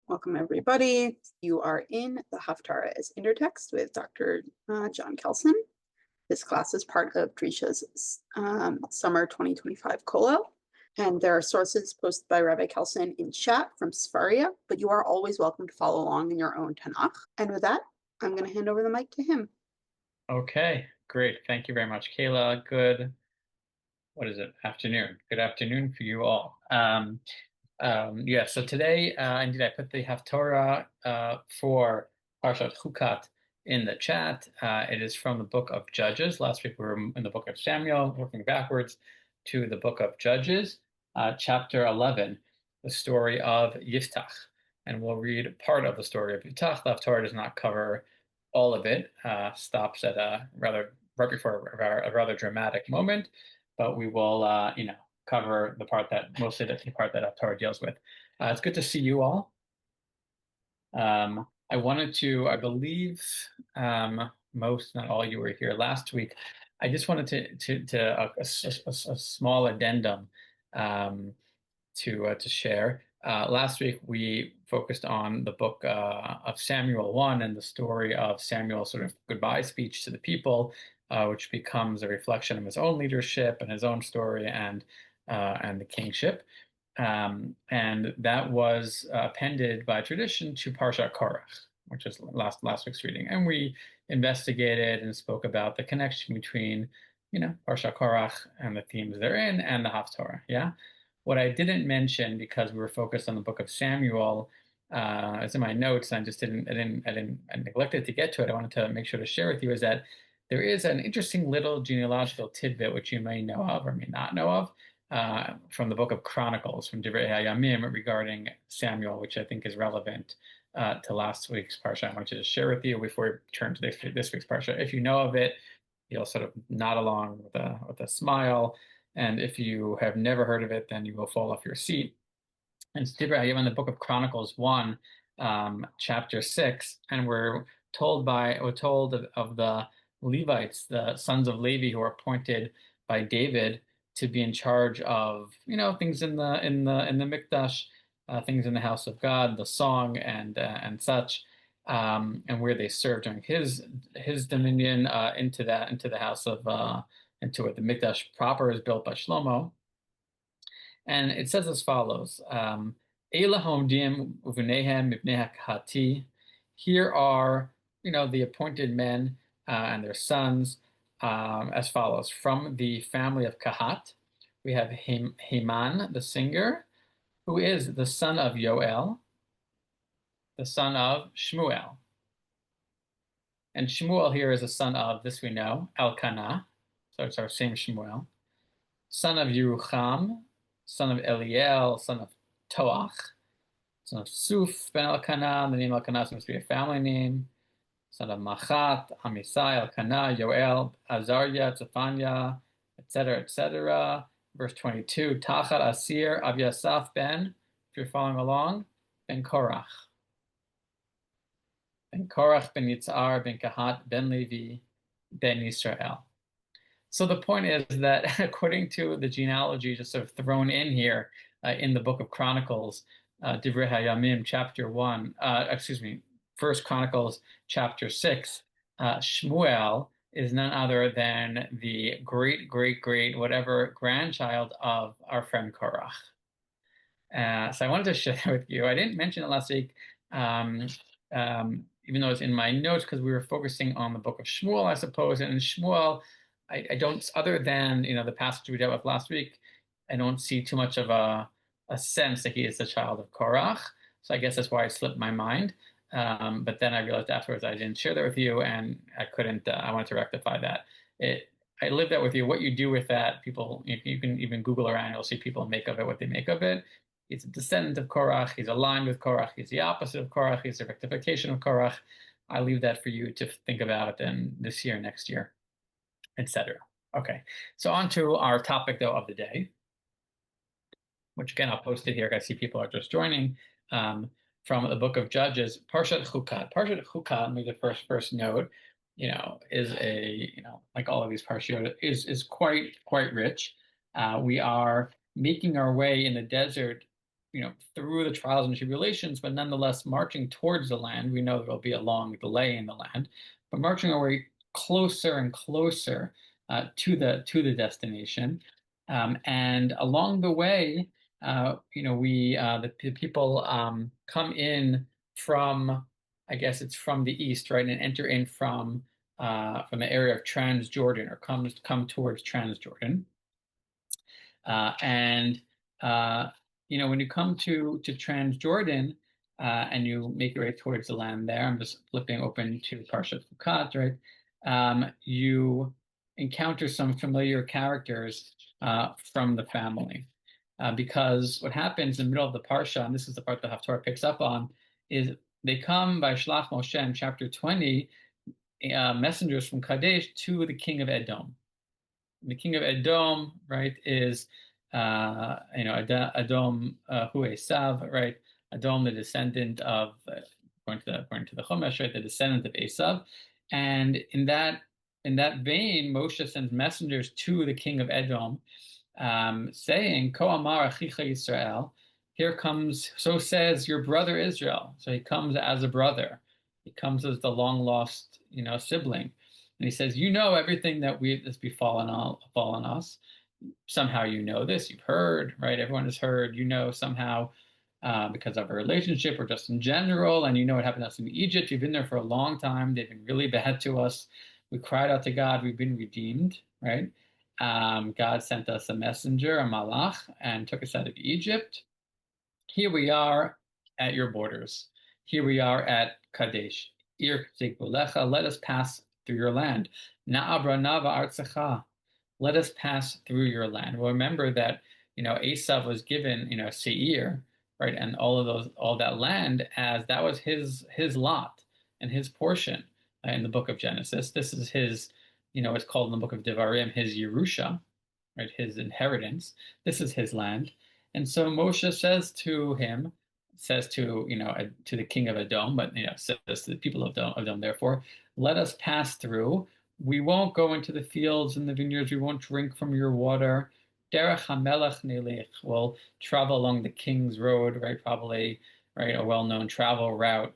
Welcome, everybody. You are in the Haftarah as Intertext with Dr. Jon Kelsen. This class is part of Drisha's Summer 2025 Kollel, and there are sources posted by Rabbi Kelsen in chat from Sefaria, but you are always welcome to follow along in your own Tanakh. And with that, I'm going to hand over the mic to him. Okay, great. Thank you very much, Kayla. What is it? Afternoon. Good afternoon for you all. So today, indeed, I put the Haftarah for Parshat Chukat in the chat. It is from the book of Judges. Last week we were in the book of Samuel, working backwards to the book of Judges, chapter 11, the story of Yiftach. And we'll read part of the story of Yiftach. The Haftarah does not cover all of it, stops at right before a rather dramatic moment, but we will, cover the part that mostly the part that Haftarah deals with. It's good to see you all. I wanted to, I believe most, not all you were here last week. I just wanted a small addendum to share. Last week we focused on the book of Samuel 1 and the story of Samuel's sort of goodbye speech to the people, which becomes a reflection of his own leadership and his own story and the kingship. And that was appended by tradition to Parshat Korach, which is last week's reading. And we investigated and spoke about the connection between, Parshat Korach and the themes therein and the Haftarah. Yeah. What I didn't mention, because we were focused on the book of Samuel, as in my notes, and I neglected to get to it. I wanted to make sure to share with you is that there is an interesting little genealogical tidbit which you may know of or may not know of, from the book of Chronicles, from Divrei Hayamim, regarding Samuel, which I think is relevant to last week's parsha. I want to share with you before we turn to this week's parsha. If you know of it, you'll sort of nod along with a smile, and if you have never heard of it, then you will fall off your seat. And it's Divrei Hayamim in the book of Chronicles 1, chapter 6, and we're told of the Levites, the sons of Levi, who are appointed by David to be in charge of, things in the Mikdash, things in the house of God, the song and such, and where they served during his dominion into the house of into what the Mikdash proper is built by Shlomo. And it says as follows: Here are, the appointed men and their sons, as follows. From the family of Kahat, we have Heman, the singer, who is the son of Yoel, the son of Shmuel. And Shmuel here is the son of, this we know, Elkanah, so it's our same Shmuel, son of Yerucham, son of Eliel, son of Toach, son of Suf ben Elkanah. The name Elkanah seems to be a family name. Son of Machat, Amisai, Elkanah, Yoel, Azariah, Zephaniah, etc., etc. Verse 22, Tachat Asir, Abiasaph ben, if you're following along, ben Korach. Ben Korach, ben Yitzhar, ben Kahat, ben Levi, ben Yisrael. So the point is that according to the genealogy just sort of thrown in here in the book of Chronicles, Divrei Hayamim, chapter 1, First Chronicles, chapter 6, Shmuel is none other than the great whatever grandchild of our friend Korach. So I wanted to share that with you. I didn't mention it last week, even though it's in my notes, because we were focusing on the book of Shmuel, I suppose. And in Shmuel, I don't, other than the passage we dealt with last week, I don't see too much of a sense that he is the child of Korach. So I guess that's why it slipped my mind. But then I realized afterwards I didn't share that with you, and I couldn't. I wanted to rectify that. I lived that with you. What you do with that, people, you can even Google around. You'll see people make of it what they make of it. He's a descendant of Korach. He's aligned with Korach. He's the opposite of Korach. He's a rectification of Korach. I leave that for you to think about in this year, next year, etc. Okay, so on to our topic though of the day, which again I'll post it here. I see people are just joining. From the book of Judges, Parshat Chukat. Parshat Chukat, maybe the first note, is a, like all of these parshiot, is quite rich. We are making our way in the desert through the trials and tribulations, but nonetheless marching towards the land. We know there will be a long delay in the land, but marching our way closer and closer to the destination. And along the way, the people come in from, I guess it's from the east, right, and enter in from the area of Transjordan, or come towards Transjordan. And when you come to Transjordan and you make your way towards the land there, I'm just flipping open to Parshat Chukat, right? You encounter some familiar characters from the family. Because what happens in the middle of the Parsha, and this is the part that Haftarah picks up on, is they come by Shlach Moshe in chapter 20, messengers from Kadesh to the king of Edom. The king of Edom, right, is Edom hu Esav, right? Edom, the descendant of, according to the Chumash, right, the descendant of Esav. And in that vein, Moshe sends messengers to the king of Edom, saying, Ko amar achicha Yisrael, here comes, so says your brother Israel. So he comes as a brother. He comes as the long lost, sibling. And he says, everything that that's befallen us. Somehow you know this, you've heard, right? Everyone has heard, somehow because of a relationship or just in general, and what happened to us in Egypt. You've been there for a long time. They've been really bad to us. We cried out to God. We've been redeemed, right? God sent us a messenger, a malach, and took us out of Egypt. Here we are at your borders. Here we are at Kadesh. Let us pass through your land. Na'abra nava artzecha. Let us pass through your land. Well, remember that Esav was given Seir, right, and all that land, as that was his lot and his portion in the book of Genesis. This is his, it's called in the book of Devarim his Yerusha, right, his inheritance. This is his land. And so Moshe says to the king of Edom, but says to the people of Edom, therefore, let us pass through. We won't go into the fields and the vineyards. We won't drink from your water. Derech hamelech nelech. We'll travel along the king's road, right? Probably, right, a well-known travel route,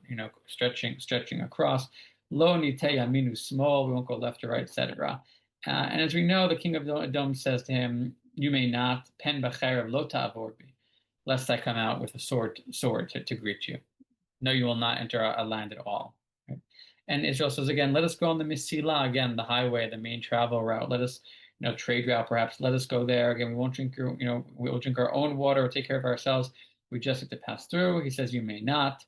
stretching across. Lo nitei yaminu small. We won't go left or right, etc. And as we know, the king of Edom says to him, you may not, pen b'cherev lo ta'avor bi, lest I come out with a sword to greet you. No, you will not enter a land at all. Right? And Israel says again, let us go on the Mesilah, again, the highway, the main travel route. Let us, trade route perhaps. Let us go there. Again, we won't drink we will drink our own water or take care of ourselves. We just have to pass through. He says, you may not.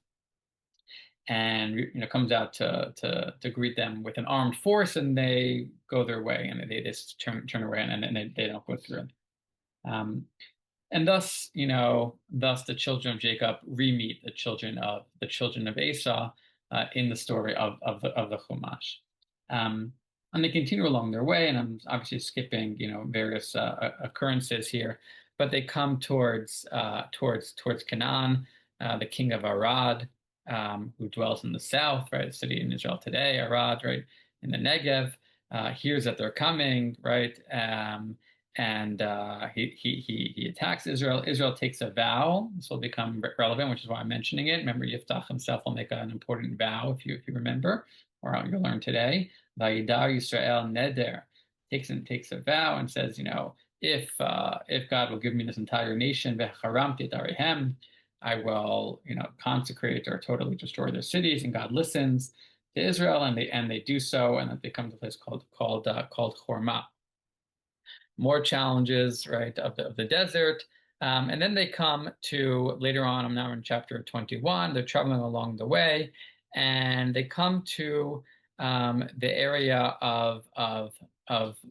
And comes out to greet them with an armed force, and they go their way, and they just turn away, and they don't go through. And thus the children of Jacob re-meet the children of Esau in the story of the Chumash. And they continue along their way, and I'm obviously skipping various occurrences here, but they come towards Canaan, the king of Arad, who dwells in the south, right, the city in Israel today, Arad, right, in the Negev, hears that they're coming, right, and he attacks Israel. Israel takes a vow. This will become relevant, which is why I'm mentioning it. Remember, Yiftach himself will make an important vow, if you remember, or you'll learn today. Vayidar Yisrael neder, takes a vow and says, if God will give me this entire nation, vecharamti darihem, I will, consecrate or totally destroy their cities. And God listens to Israel, and they do so, and they come to a place called Hormah. More challenges, right, of the desert. And then they come to, later on, I'm now in chapter 21, they're traveling along the way, and they come to the area of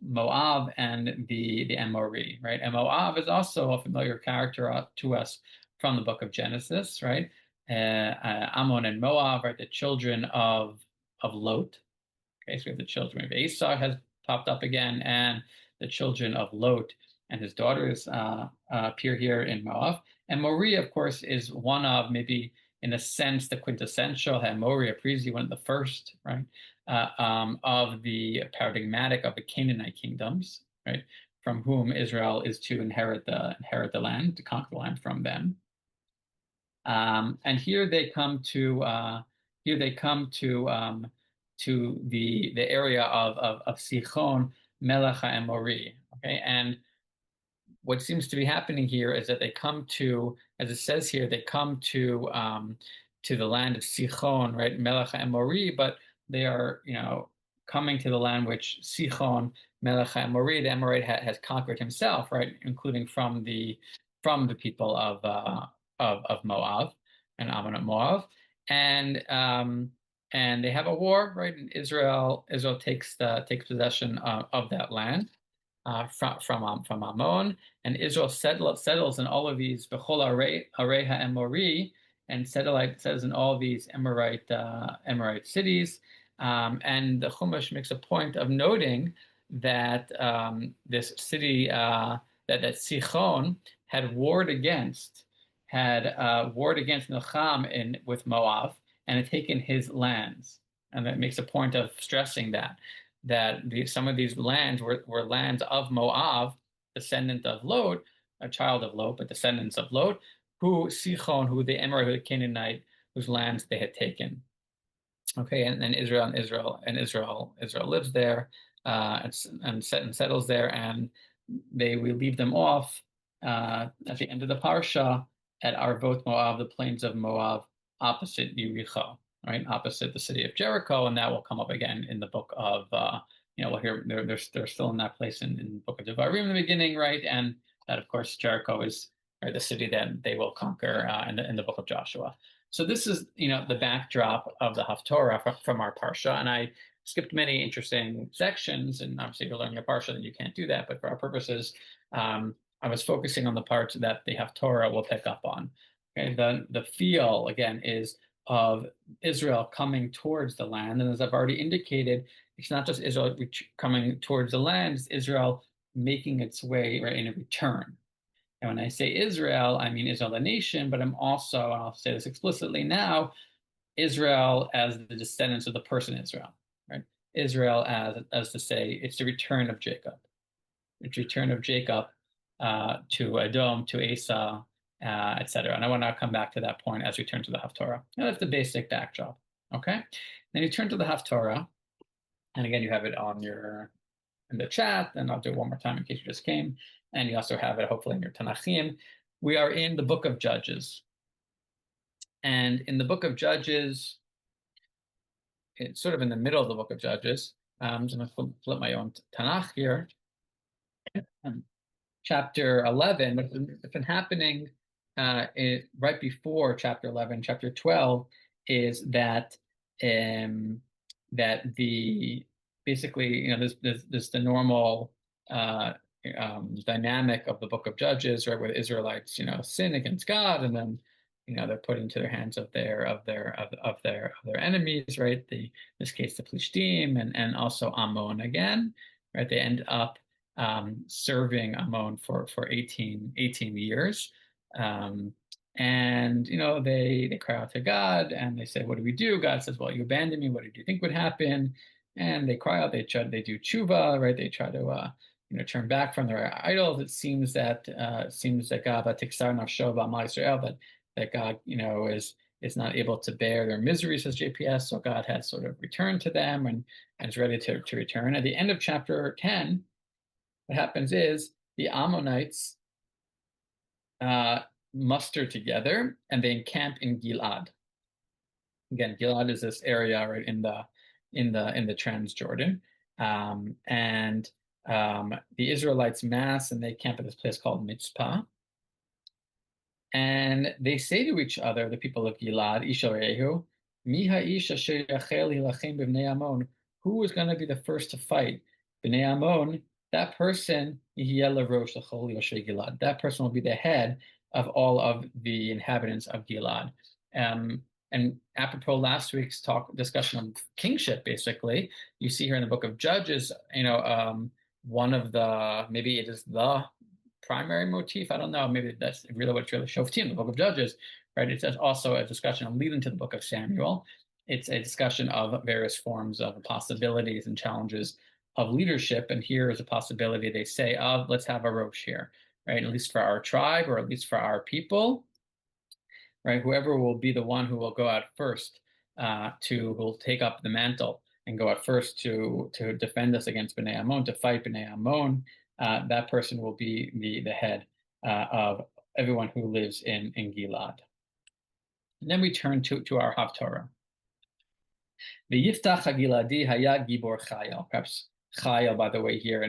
Moab and the Amori, right? And Moab is also a familiar character to us from the book of Genesis, right? Ammon and Moab, right, the children of Lot. Okay, so we have the children of Esau has popped up again, and the children of Lot and his daughters appear here in Moab. And Mori, of course, is one of, maybe in a sense, the quintessential Mori Aprizi, one of the first, right, of the paradigmatic of the Canaanite kingdoms, right, from whom Israel is to inherit the land, to conquer the land from them. And here they come to the area of Sichon Melech HaEmori. Okay, and what seems to be happening here is that they come to, as it says here, they come to the land of Sichon, right, Melech HaEmori, but they are, coming to the land which Sichon Melech HaEmori, the Amorite, has conquered himself, right, including from the people of Moab and Ammon of Moab, and they have a war, right? And Israel takes possession of that land from Ammon, and Israel settles in all of these Bechol Arei HaEmori, and settles in all these Amorite cities. And the Chumash makes a point of noting that this city, that Sichon had warred against Nilcham with Moab and had taken his lands, and that makes a point of stressing that some of these lands were lands of Moab, descendant of Lot, a child of Lot, but descendants of Lot, who Sichon, who the Amorite, who the Canaanite, whose lands they had taken. Okay, and then Israel lives there and settles there, and we leave them off at the end of the parsha at Arvot Moab, the plains of Moab, opposite Yericho, right, opposite the city of Jericho, and that will come up again in the book of we'll hear they're still in that place in the book of Devarim in the beginning, right, and that of course Jericho is, right, the city that they will conquer in the book of Joshua. So this is, the backdrop of the Haftarah from our parsha, and I skipped many interesting sections, and obviously you're learning a parsha, then you can't do that, but for our purposes, I was focusing on the parts that the Haftarah will pick up on. Okay, the feel, again, is of Israel coming towards the land, and as I've already indicated, it's not just Israel coming towards the land, it's Israel making its way, right, in a return. And when I say Israel, I mean Israel, the nation, but I'm also, and I'll say this explicitly now, Israel as the descendants of the person Israel, right? Israel as to say, it's the return of Jacob. It's return of Jacob to Edom, to Esau, etc. And I want to come back to that point as we turn to the Haftarah. Now, that's the basic backdrop, okay? Then you turn to the Haftarah, and again, you have it in the chat, and I'll do it one more time in case you just came. And you also have it hopefully in your Tanachim. We are in the book of Judges. And in the book of Judges, it's sort of in the middle of the book of Judges. I'm just going to flip my own Tanakh here. Chapter 11, but it's been happening right before chapter 11. Chapter 12 is that basically, there's the normal dynamic of the book of Judges, right, where the Israelites, sin against God, and then, they're put into the hands of their enemies, right? In this case, the Plishtim, and also Ammon again, right? They end up serving Ammon for 18 years. And they cry out to God, and they say, what do we do? God says, well, you abandoned me. What did you think would happen? And they cry out, they do tshuva, right? They try to turn back from their idols. It seems that God tiksar nafsho b'amal Yisrael, that God is not able to bear their misery, says JPS. So God has sort of returned to them and is ready to return. At the end of chapter 10, what happens is the Ammonites muster together and they encamp in Gilad. Again, Gilad is this area right in the Transjordan, and the Israelites mass and they camp at this place called Mitzpah. And they say to each other, the people of Gilad, Isharehu, Miha Isha Sheyachel Hilachem B'nei Ammon, who is going to be the first to fight? B'nei Ammon, that person, that person will be the head of all of the inhabitants of Gilad. And apropos last week's discussion of kingship, basically, you see here in the book of Judges, one of the, maybe it is the primary motif, I don't know, maybe that's really what's really Shoftim, the book of Judges, right? It's also a discussion of leading to the book of Samuel. It's a discussion of various forms of possibilities and challenges of leadership, and here is a possibility, they say, of let's have a rosh here, right? At least for our tribe, or at least for our people. right? Whoever will be the one who will go out first, who will take up the mantle and go out first to defend us against Bnei Ammon, to fight Bnei Ammon, that person will be the head of everyone who lives in Gilad. And then we turn to our Haftarah. The Yiftach HaGiladi Haya Gibor Chayil. Perhaps Chayil, by the way, here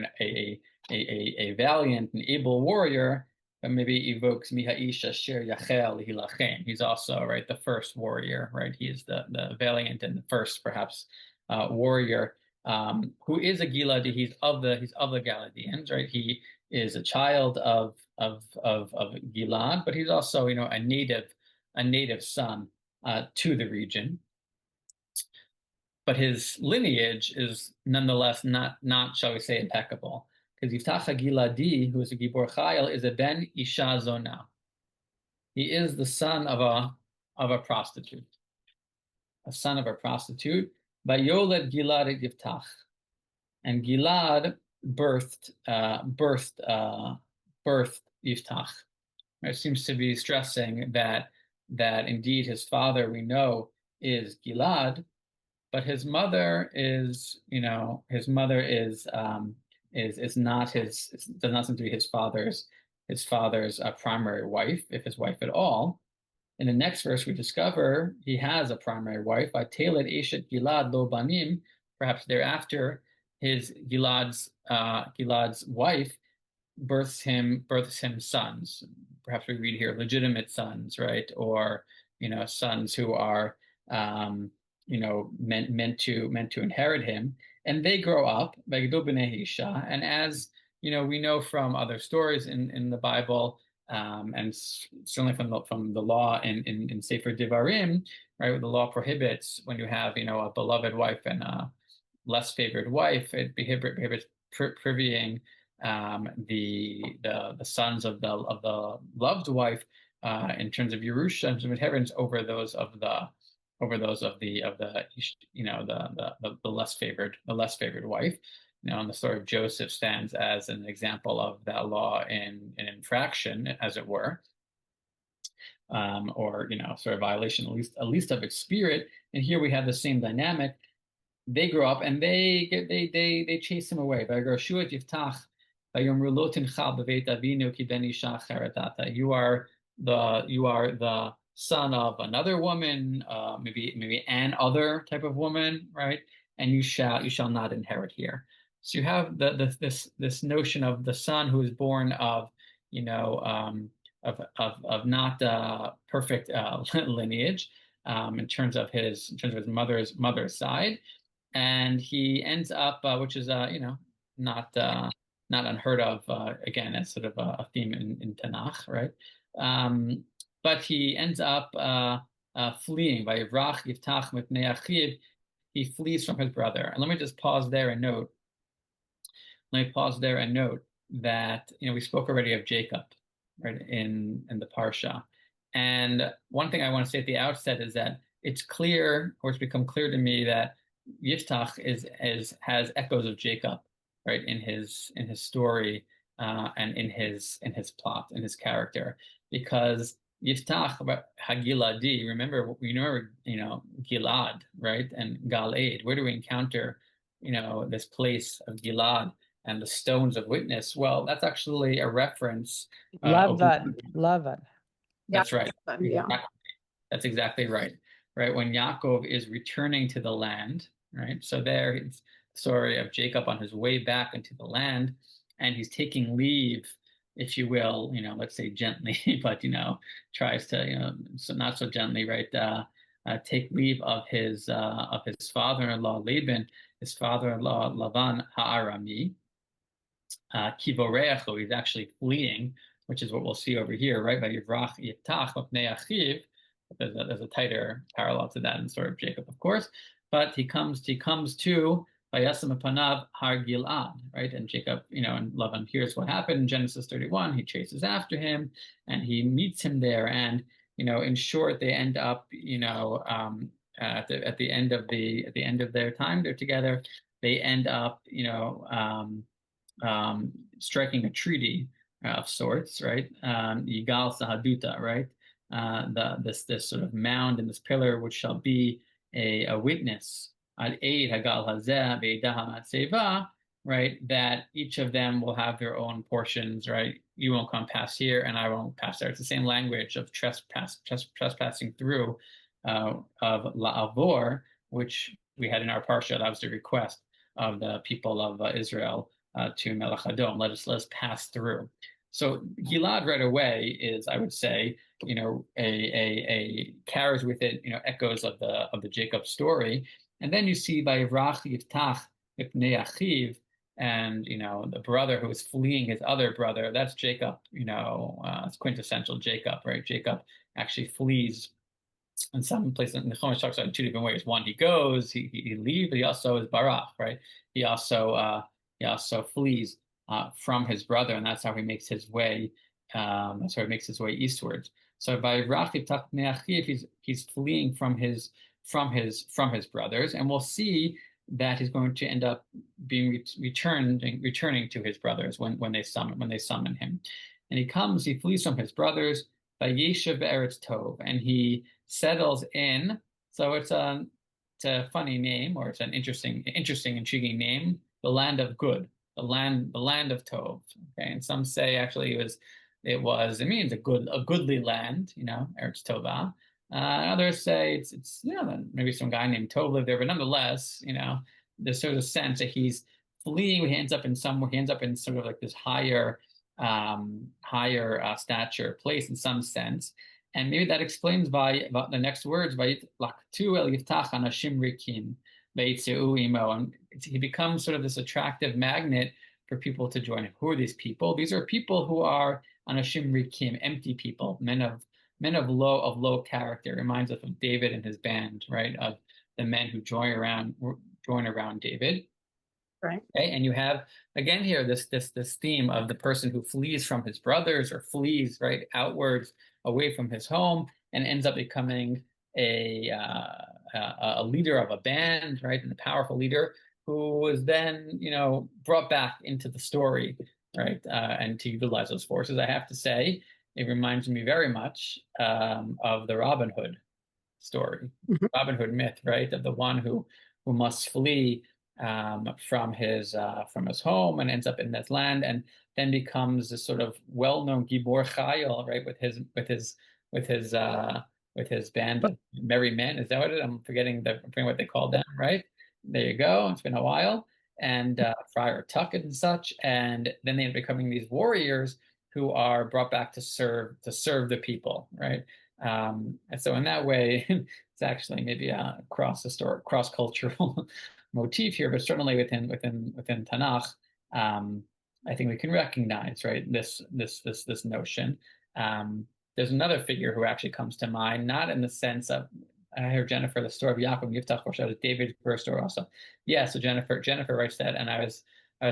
a valiant and able warrior, but maybe evokes Miha'ish Asher Yachel Hilachem. He's also, right, the first warrior, right? He is the valiant and the first, perhaps, warrior, who is a Giladi. He's of the Galileans, right? He is a child of Gilad, but he's also, a native son to the region. But his lineage is nonetheless not shall we say, impeccable. Because Yiftach HaGiladi, who is a Gibor Chayil, is a Ben Isha Zona. He is the son of a prostitute. A son of a prostitute. Vayoled Gilad et Yiftach. And Gilad birthed Yiftach. It seems to be stressing that indeed his father, we know, is Gilad, but his mother is not does not seem to be his father's primary wife, if his wife at all. In the next verse, we discover he has a primary wife. Vateled eshet Gilad lo banim. Perhaps thereafter, his Gilad's wife births him sons. Perhaps we read here legitimate sons, right? Or sons who are meant to inherit him, and they grow up, and as we know from other stories in the Bible, and certainly from the law in Sefer Devarim, right, where the law prohibits when you have a beloved wife and a less favored wife, it prohibits privying the sons of the loved wife in terms of Yerusha, in terms of inheritance, over those of the less favored wife. And the story of Joseph stands as an example of that law in an infraction, as it were, or sort of violation, at least of its spirit. And here we have the same dynamic. They grow up and they chase him away. You are the son of another woman, maybe an other type of woman, right? And you shall not inherit here. So you have this notion of the son who is born of not perfect lineage in terms of his mother's side, and he ends up, which is not unheard of, again, as sort of a theme in Tanakh, right? But he ends up fleeing. Vayivrach Yiftach mipnei achiv. He flees from his brother. And let me pause there and note that we spoke already of Jacob, right, in the Parsha. And one thing I want to say at the outset is that it's clear, or it's become clear to me, that Yiftach has echoes of Jacob, right, in his story and in his plot, in his character, because Yiftach Hagiladi, remember Gilad, right, and Galeed. Where do we encounter this place of Gilad and the stones of witness? Well, that's actually a reference. Lavan. That's right. Yeah. That's exactly right. Right, when Yaakov is returning to the land, right? So there, it's the story of Jacob on his way back into the land, and he's taking leave, if you will, let's say gently, but tries to, so not so gently, right? Take leave of his father-in-law Laban, his father-in-law Lavan Ha'arami. Kivoreachu, he's actually fleeing, which is what we'll see over here, right? Vayivrach Yiftach mipnei achiv. There's a tighter parallel to that in the story of Jacob, of course. But he comes to Vayasam Panav Har Gilad, right? And Jacob, and Lavan hears what happened in Genesis 31. He chases after him, and he meets him there. And in short, they end up, at the end of their time they're together, they end up, striking a treaty of sorts, right? Yigal Sahaduta, right? this sort of mound and this pillar, which shall be a witness, ad eid hagal hazeh ve'edah ha'matzeva, right? That each of them will have their own portions, right? You won't come past here, and I won't pass there. It's the same language of trespassing through, of la'avor, which we had in our parsha. That was the request of the people of Israel to Melech Adom. Let us pass through. So Gilad right away is, I would say, a carries with it, echoes of the Jacob story. And then you see by Yivrach Yiftach Ipnei Achiv, and the brother who is fleeing his other brother. That's Jacob. It's quintessential Jacob, right? Jacob actually flees. In some places, the Chumash talks about in two different ways. One, he goes, he leaves, but he also is barach, right? He also flees from his brother, and that's how he makes his way. That's how he makes his way eastwards. So by Rachiv Tachneachiv, he's fleeing from his brothers, and we'll see that he's going to end up being returning to his brothers when they summon him. And he flees from his brothers by Yeshiv Eretz Tov, and he settles in. So it's a funny name, or it's an interesting, intriguing name. The land of good, the land of Tov. Okay, and some say actually it means a goodly land. Eretz Tova. Others say it's maybe some guy named Tov lived there, but nonetheless, there's sort of a sense that he's fleeing. He ends up in sort of like this higher stature place in some sense, and maybe that explains about the next words, and he becomes sort of this attractive magnet for people to join him. Who are these people? These are people who are anashim rikim, empty people, men of low character. It reminds us of David and his band, right? Of the men who join around David. Right. Okay, and you have again here this theme of the person who flees from his brothers, or flees right outwards away from his home, and ends up becoming a leader of a band, right, and a powerful leader who was then brought back into the story, right, and to utilize those forces. I have to say, it reminds me very much of the Robin Hood story, Robin Hood myth, right, of the one who must flee from his home and ends up in this land, and then becomes this sort of well-known Gibor Chayil, right, with his band of merry men. Is that what it is? I'm forgetting what they called them, right? There you go. It's been a while. And Friar Tuck and such, and then they end up becoming these warriors who are brought back to serve the people, right? And so in that way, it's actually maybe a cross-cultural motif here, but certainly within Tanakh, I think we can recognize, right, this notion. There's another figure who actually comes to mind, not in the sense of, I heard Jennifer, the story of Yaakov Yiftach foreshadowed David's birth story also. Yeah, so Jennifer writes that, and I was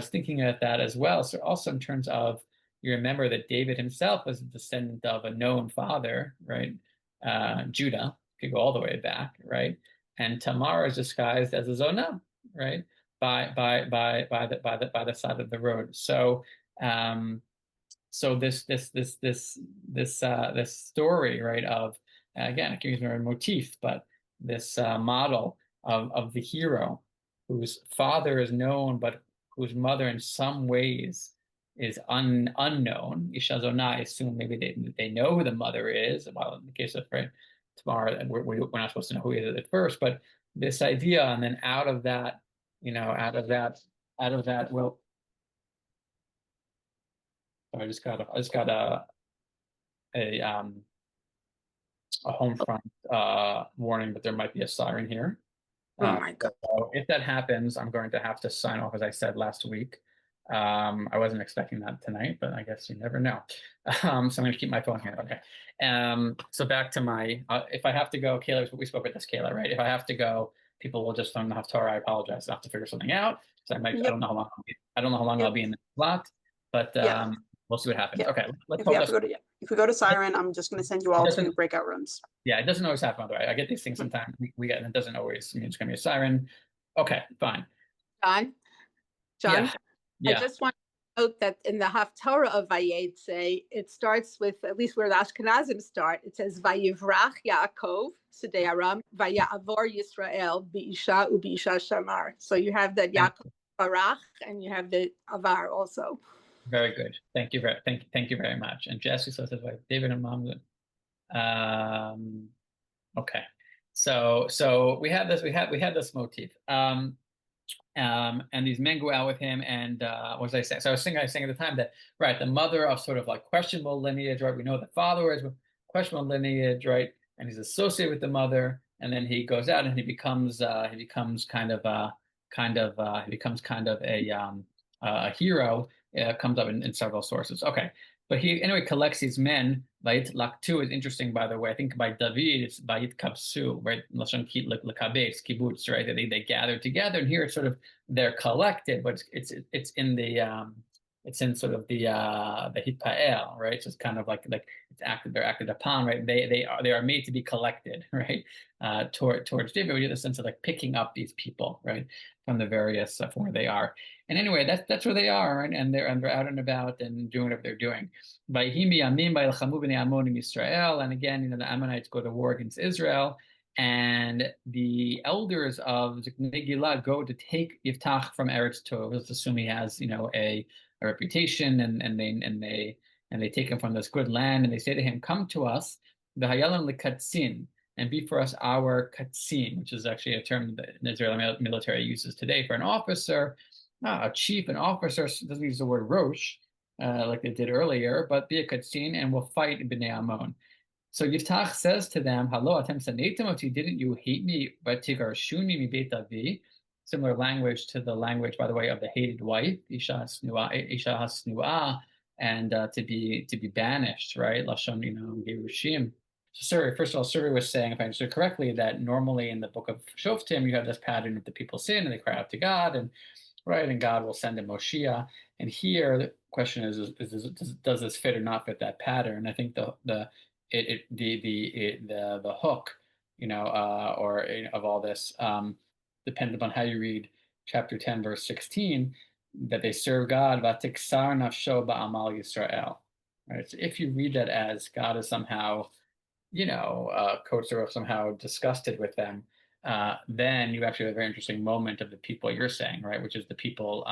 thinking about that as well. So also in terms of, you remember that David himself was a descendant of a known father, right? Judah, could go all the way back, right? And Tamar is disguised as a Zonah, right? By the side of the road. So this story, right, of, again, I can use a motif, but this model of the hero whose father is known, but whose mother in some ways is unknown. Isha Zonah, I assume maybe they know who the mother is. Well, in the case of Tamar, we're not supposed to know who he is at first, but this idea, and then out of that, well, I just got a home front warning that there might be a siren here. Oh my God. So if that happens, I'm going to have to sign off, as I said last week. I wasn't expecting that tonight, but I guess you never know. So I'm going to keep my phone here. Okay. So back to my, if I have to go, Kayla, we spoke about this, Kayla, right? If I have to go, people will just learn the Haftarah. I apologize. I have to figure something out. So I don't know how long I'll be in the slot, but we'll see what happens. Okay. Let's hope if we go to siren, I'm just going to send you all to breakout rooms. Yeah, it doesn't always happen. I get these things sometimes. We get, and it doesn't always mean it's going to be a siren. Okay, fine. Jon? Yeah. I just want note that in the Haftarah of Vayetze, it starts with, at least where the Ashkenazim start, it says Vayivrach Yaakov Sidei Aram Vayavor Yisrael Biisha Ubiisha Shamar. So you have that Yaakov Barach and you have the Avar also. Very good. Thank you very much. And Jesse says David and Mom. Okay. So we had this motif. And these men go out with him, and what was I saying? So I was saying at the time that, right, the mother of sort of like questionable lineage, right? We know the father is questionable lineage, right? And he's associated with the mother, and then he goes out and he becomes kind of a hero. Comes up in several sources. Okay, but he anyway collects these men. Bayit Laktu is interesting, by the way. I think by David it's Bayit Kapsu, right? Lashon Lekabetz, kibbutz, right? They gather together, and here it's sort of they're collected, but it's in the it's in sort of the hitpael, right? So it's kind of like they're acted upon, right? They are made to be collected, right? Towards David, we get the sense of like picking up these people, right, from the various from where they are. And anyway, that's where they are, and they're out and about and doing whatever they're doing. And again, the Ammonites go to war against Israel, and the elders of Ziknei Gilad go to take Yiftach from Eretz Tov. Let's assume he has, a reputation, and they take him from this good land, and they say to him, "Come to us, the Hayalan lekatzin, and be for us our katzin," which is actually a term that the Israeli military uses today for an officer. A chief, an officer, doesn't use the word rosh, like they did earlier, but be a katzin, and will fight in Bnei Ammon. So Yiftach says to them, "Halo atem sanetem oti, didn't you hate me, v'tigarshuni mi beit avi?" Similar language to the language, by the way, of the hated wife, isha hasnua, and to be banished, right? Lashon, gerushim. So first of all, Suri was saying, if I understood correctly, that normally in the book of Shoftim, you have this pattern of the people sin and they cry out to God, and God will send a Moshiach. And here the question is does this fit or not fit that pattern? I think the hook, of all this, depends upon how you read chapter 10, verse 16, that they serve God, vatiksar nafsho ba'amal Yisrael. Right. So if you read that as God is somehow, somehow disgusted with them, then you actually have a very interesting moment of the people you're saying, right? Which is the people,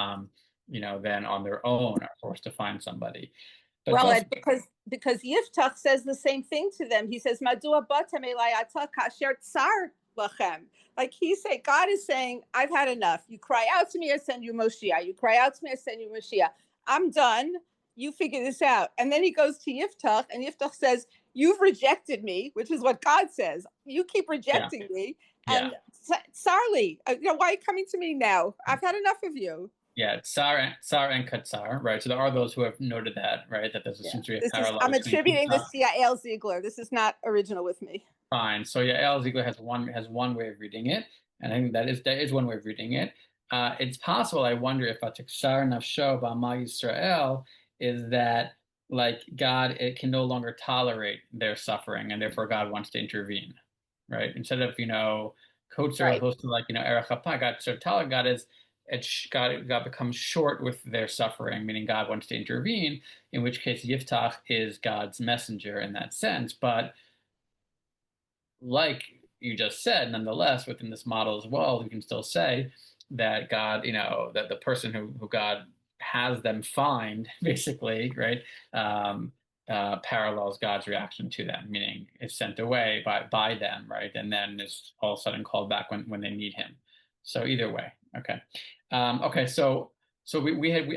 then on their own are forced to find somebody. But well, because Yiftach says the same thing to them. He says, "Madua batem elai ata kasher tsar lachem." Like God is saying, "I've had enough. You cry out to me, I send you Moshiach. You cry out to me, I send you Moshiach. I'm done. You figure this out." And then he goes to Yiftach, and Yiftach says, "You've rejected me," which is what God says. "You keep rejecting me." And Sarli, why are you coming to me now? I've had enough of you. Yeah, Tsar and Katsar, right? So there are those who have noted that, right? That there's essentially a parallel. I'm attributing this to Yael Ziegler. This is not original with me. Fine. So Yael Ziegler has one way of reading it, and I think that is one way of reading it. It's possible. I wonder if Vatiksar nafsho b'amal Yisrael is that like God can no longer tolerate their suffering, and therefore God wants to intervene, right? Instead of Kotzer opposed to Erech Hapa, God sort of tolerate God is. God becomes short with their suffering, meaning God wants to intervene, in which case Yiftach is God's messenger in that sense. But like you just said, nonetheless, within this model as well, you can still say that God, that the person who God has them find, basically, right, parallels God's reaction to them, meaning is sent away by them, right, and then is all of a sudden called back when they need him. So either way, okay. So I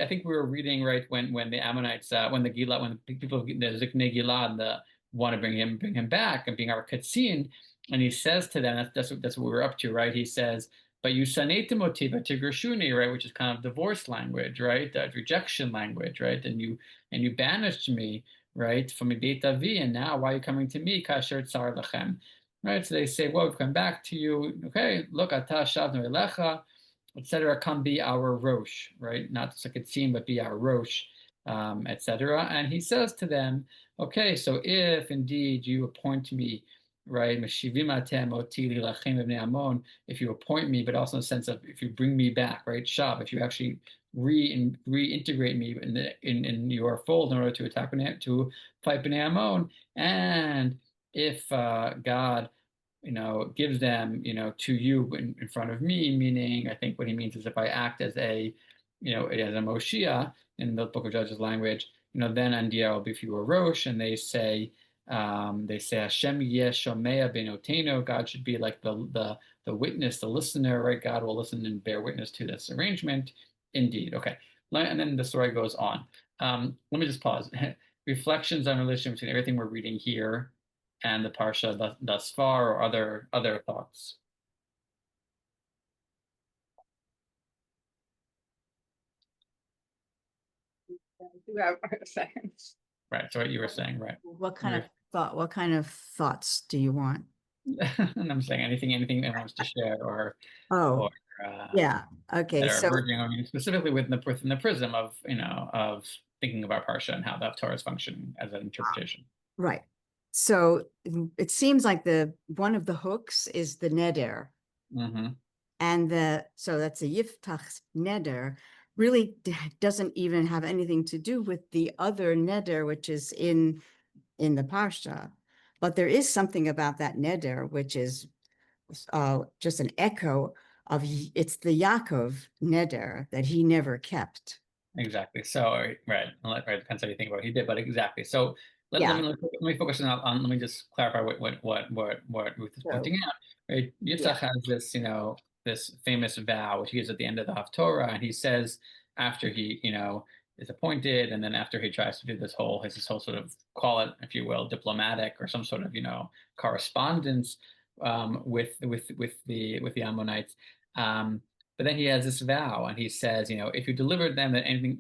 think we were reading right when the Ammonites, when the people of the Ziknei Gilad want to bring him back and being our katzin, and he says to them, that's what we're up to, right? He says, "But you sanetim motiva tigrashuni," right, which is kind of divorce language, right? Rejection language, right? And you banished me, right, from Beit Avi, and now why are you coming to me? Kasher tsar lachem, right? So they say, well, we've come back to you. Okay, look, ata shavnu elecha, etc. Come be our rosh, right? Not just a katzin, but be our rosh, etc. And he says to them, okay, so if indeed you appoint me, right, if you appoint me, but also in the sense of if you bring me back, right, shav, if you actually reintegrate me in your fold in order to fight Bnei Ammon. And if God, gives them, to you in front of me, meaning I think what he means is if I act as a, as a Moshiach in the Book of Judges language, then Andia will be for you a Rosh, and they say Hashem yesh shomea benoteno. God should be like the witness, the listener, right? God will listen and bear witness to this arrangement. Indeed. Okay. And then the story goes on. Let me just pause. Reflections on relation between everything we're reading here and the Parsha thus far, or other thoughts? You have a second. Right. So what you were saying, right? What kind of thoughts do you want? And I'm saying anything that wants to share, or yeah. Okay. That are emerging. I mean, specifically within the prism of of thinking about Parsha and how the Haftarah is functioning as an interpretation. Right. So it seems like one of the hooks is the neder, and so that's a yiftach neder. Really doesn't even have anything to do with the other neder, which is in the Parsha, but there is something about that neder which is just an echo of it's the Yaakov neder that he never kept. Exactly. So right, depends how you think about what he did, but exactly. So let me focus on. Let me just clarify what Ruth is pointing out. Right, Yitzhak has this this famous vow which he gives at the end of the Haftarah, and he says after he is appointed, and then after he tries to do this whole sort of, call it, if you will, diplomatic or some sort of correspondence with the Ammonites. But then he has this vow, and he says, if you delivered them, that anything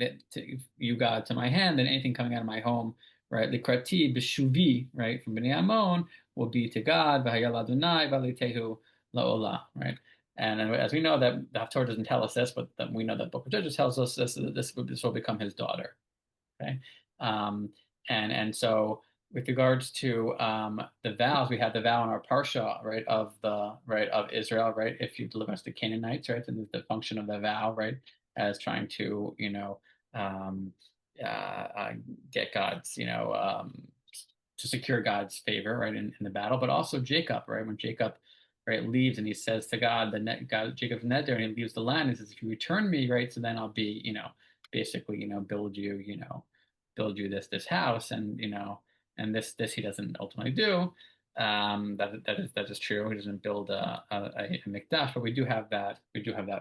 you got to my hand, then anything coming out of my home, right, likrati b'shuvi, right, from Bnei Ammon, will be to God, v'hayal Adonai v'alitehu la'olah, right. And as we know, that the Haftarah doesn't tell us this, but we know that Book of Judges tells us this will become his daughter, okay. And so with regards to the vows, we have the vow in our parsha, right, of Israel, right? If you deliver us the Canaanites, right, then the function of the vow, right, as trying to get God's to secure God's favor, right, in the battle, but also Jacob, right, when Jacob, right, leaves and he says to God, Jacob's net there, and he leaves the land. He says, if you return me, right, so then I'll be, basically, build you this house, and this he doesn't ultimately do. That is true. He doesn't build a mikdash, but we do have that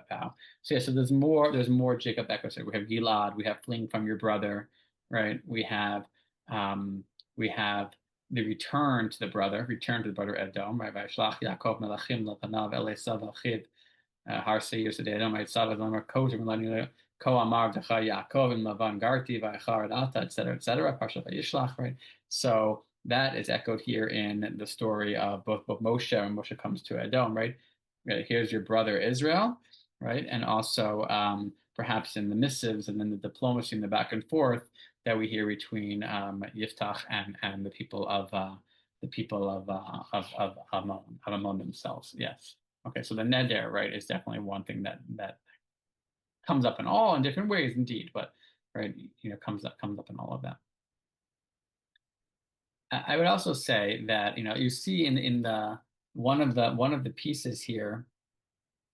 vow. So yeah, so there's more Jacob echoes. We have Gilad, we have fleeing from your brother, right? We have the return to the brother Edom, right? Vayishlach Yaakov melachim l'panav Esav achiv harsei Yosef Edom Esav Lamar Kozer Melani Ko Amar V'cha Yaakov and Lavan Garti Vayachar Ata, etc. Parshat Vayishlach, right? So that is echoed here in the story of both Moshe, when Moshe comes to Edom, right? Here's your brother Israel, right? And also perhaps in the missives and then the diplomacy and the back and forth that we hear between Yiftach and the people of Ammon themselves. Yes. Okay. So the neder, right, is definitely one thing that comes up in different ways, indeed, but right, comes up in all of that. I would also say that you see in the one of the pieces here.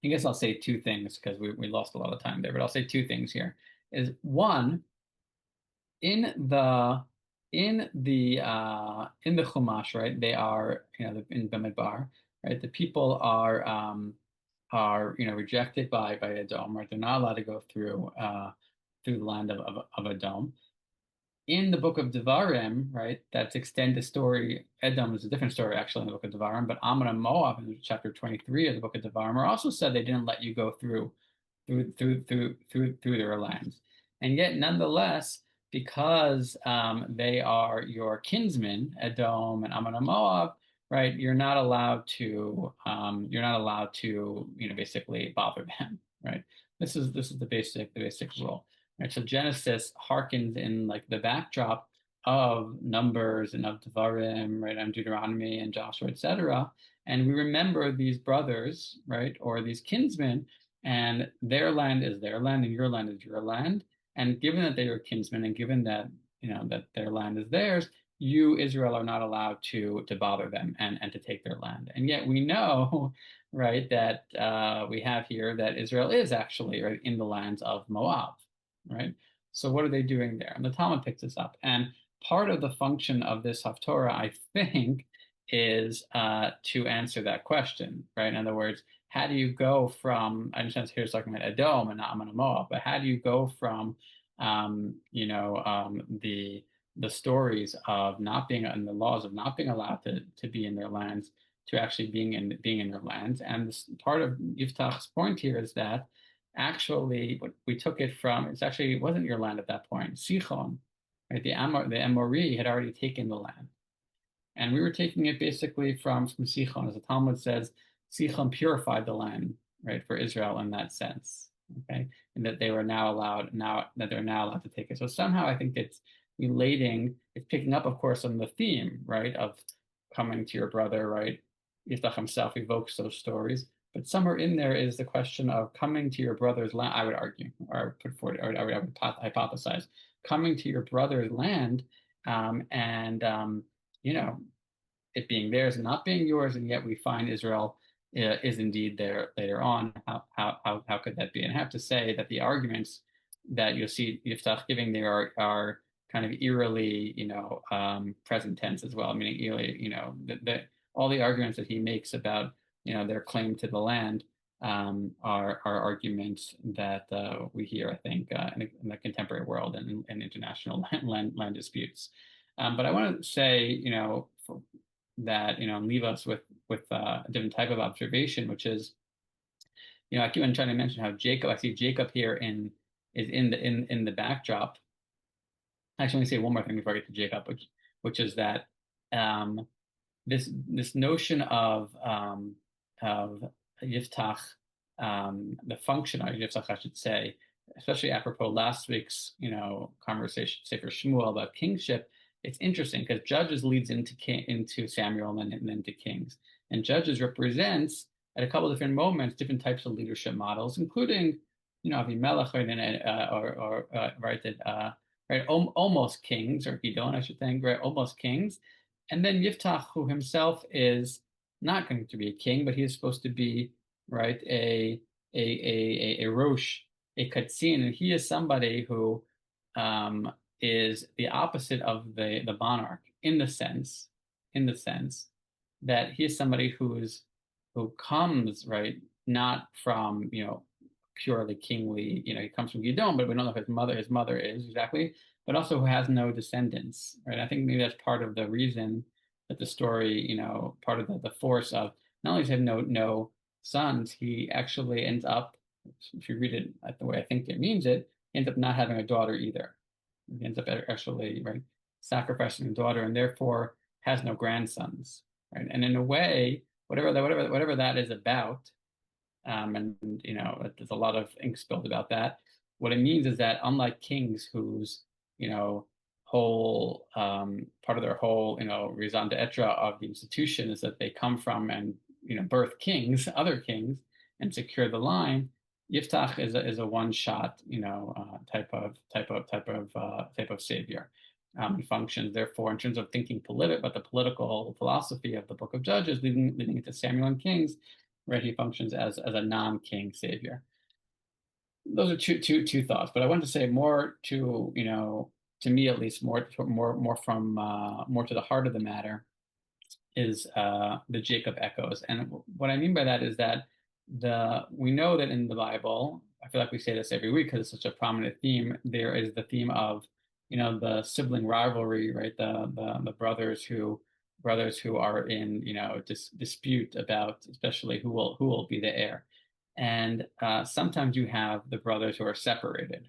I guess I'll say two things because we lost a lot of time there, but I'll say two things here. Is one, in the Chumash, right? They are in Bamidbar, right? The people are rejected by Edom, right? They're not allowed to go through the land of Edom. In the book of Devarim, right, that's extended story. Edom is a different story actually in the book of Devarim, but Ammon and Moab in chapter 23 of the book of Devarim are also said they didn't let you go through their lands, and yet nonetheless, because they are your kinsmen, Edom and Ammon and Moab, right, you're not allowed to basically bother them, right? This is the basic rule. Right, so Genesis harkens in like the backdrop of Numbers and of Devarim, right, and Deuteronomy and Joshua, etc. And we remember these brothers, right, or these kinsmen, and their land is their land, and your land is your land. And given that they are kinsmen, and given that that their land is theirs, you, Israel, are not allowed to bother them and to take their land. And yet we know, right, that we have here that Israel is actually right in the lands of Moab, right? So what are they doing there? And the Talmud picks this up. And part of the function of this Haftarah, I think, is to answer that question, right? In other words, how do you go from, I understand here it's talking about Edom and not Ammon and Moab, but how do you go from, the stories of not being, and the laws of not being allowed to be in their lands, to actually being in their lands? And this, part of Yiftach's point here is that actually we took it from, it wasn't your land at that point. Sichon, right? The Amori had already taken the land. And we were taking it basically from Sichon. As the Talmud says, Sichon purified the land, right, for Israel in that sense, okay? And that they were now allowed, they're now allowed to take it. So somehow I think it's relating, it's picking up, of course, on the theme, right, of coming to your brother, right? Yiftach himself evokes those stories. But somewhere in there is the question of coming to your brother's land, I would argue, or put forward, or I would hypothesize, coming to your brother's land, it being theirs and not being yours, and yet we find Israel is indeed there later on. How could that be? And I have to say that the arguments that you'll see Yiftach giving there are kind of eerily, present tense as well. Meaning eerily, all the arguments that he makes about their claim to the land are arguments that we hear, I think, in the contemporary world and in international land disputes. But I want to say, that leave us with a different type of observation, which is, I keep on trying to mention how Jacob. I see Jacob here is in the backdrop. Actually, let me say one more thing before I get to Jacob, which is that this notion of Yiftach, the function of Yiftach, I should say, especially apropos last week's conversation, say for Shmuel, about kingship. It's interesting because Judges leads into Samuel and then to Kings, and Judges represents at a couple of different moments different types of leadership models, including Avimelech almost kings, or Gidon, I should think, right, almost kings, and then Yiftach, who himself is not going to be a king, but he is supposed to be right a Rosh, a Katzin, and he is somebody who is the opposite of the monarch in the sense that he is somebody who comes, right, not from purely kingly, he comes from Gidon, but we don't know if his mother is exactly, but also who has no descendants, right? I think maybe that's part of the reason that the story, part of the force of not only does he have no sons, he actually ends up, if you read it the way I think it means it, he ends up not having a daughter either. He ends up actually, right, sacrificing a daughter, and therefore has no grandsons, right? And in a way, whatever that is about, and there's a lot of ink spilled about that. What it means is that unlike kings, whose whole part of their whole raison d'etre of the institution is that they come from and birth kings, other kings, and secure the line. Yiftach is a one-shot, type of savior. He functions, therefore, in terms of thinking about the political philosophy of the Book of Judges, leading into Samuel and Kings, right? He functions as a non-king savior. Those are two thoughts, but I want to say more to me at least, more to the heart of the matter is the Jacob echoes, and what I mean by that is that we know that in the Bible, I feel like we say this every week because it's such a prominent theme. There is the theme of, the sibling rivalry, right? The brothers who are in, dispute about, especially who will be the heir, and sometimes you have the brothers who are separated.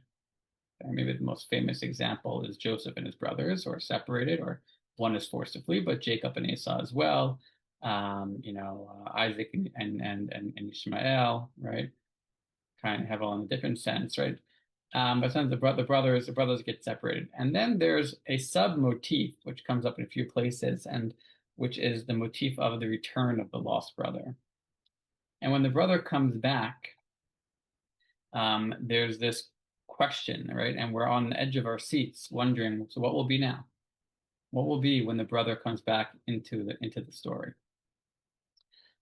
Maybe the most famous example is Joseph and his brothers who are separated, or one is forced to flee, but Jacob and Esau as well. Isaac and Ishmael, right? Kind of have all in a different sense, right? But sometimes the brothers get separated, and then there's a sub motif which comes up in a few places, and which is the motif of the return of the lost brother. And when the brother comes back, there's this question, right? And we're on the edge of our seats wondering, so what will be now? What will be when the brother comes back into the story?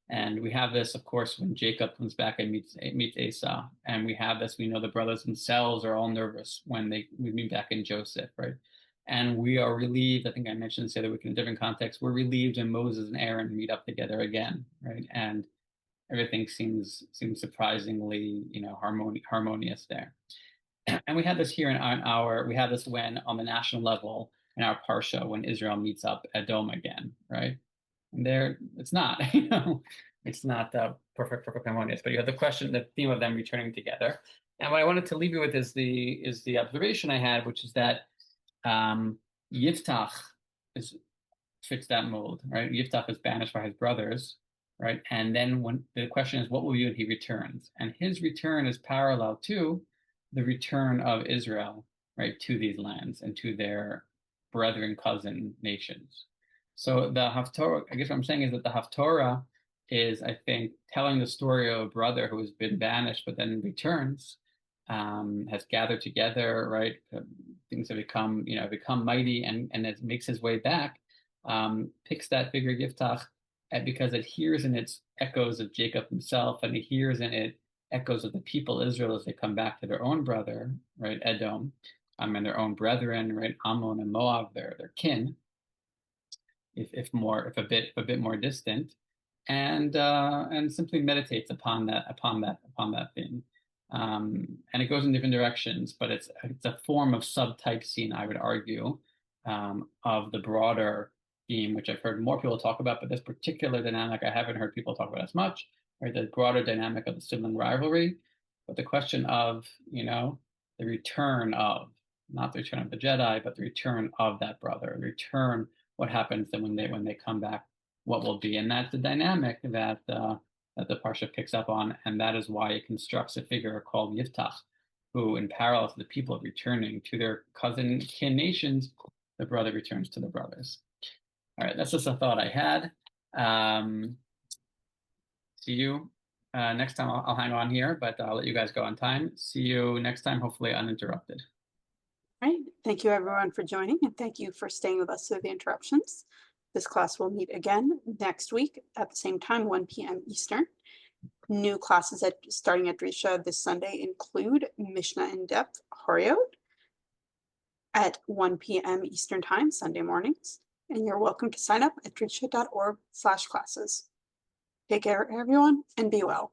And we have this, of course, when Jacob comes back and meets Esau. And we have this, we know the brothers themselves are all nervous when we meet back in Joseph, right? And we are relieved, I think I mentioned this the other week in a different context, we're relieved when Moses and Aaron meet up together again, right? And everything seems surprisingly, harmonious there. And we had this here we had this when on the national level in our Parsha, when Israel meets up Edom again, right? And there, it's not, it's not perfect harmonious, but you have the theme of them returning together. And what I wanted to leave you with is the observation I had, which is that Yiftach fits that mold, right? Yiftach is banished by his brothers, right? And then when the question is, what will be when he returns? And his return is parallel to the return of Israel, right, to these lands and to their brethren, cousin nations. So the Haftarah, I guess what I'm saying is that the Haftarah is, I think, telling the story of a brother who has been banished but then returns, has gathered together, right? Things have become mighty, and it makes his way back. Picks that figure Yiftach, because it hears in its echoes of Jacob himself, and it hears in it echoes of the people Israel as they come back to their own brother, right, Edom, and their own brethren, right, Ammon and Moab, their kin. If a bit more distant, and simply meditates upon that thing, and it goes in different directions, but it's a form of subtype scene, I would argue, of the broader theme, which I've heard more people talk about, but this particular dynamic I haven't heard people talk about as much, right? The broader dynamic of the sibling rivalry, but the question of the return of, not the return of the Jedi, but the return of that brother, return. What happens then when they come back? What will be? And that's the dynamic that the Parsha picks up on, and that is why it constructs a figure called Yiftach, who, in parallel to the people returning to their cousin kin nations, the brother returns to the brothers. All right, that's just a thought I had. See you next time. I'll hang on here, but I'll let you guys go on time. See you next time, hopefully uninterrupted. All right. Thank you everyone for joining, and thank you for staying with us through the interruptions. This class will meet again next week at the same time, 1 p.m. Eastern. New classes starting at Drisha this Sunday include Mishnah in Depth, Horiot, at 1 p.m. Eastern Time, Sunday mornings. And you're welcome to sign up at drisha.org/classes. Take care, everyone, and be well.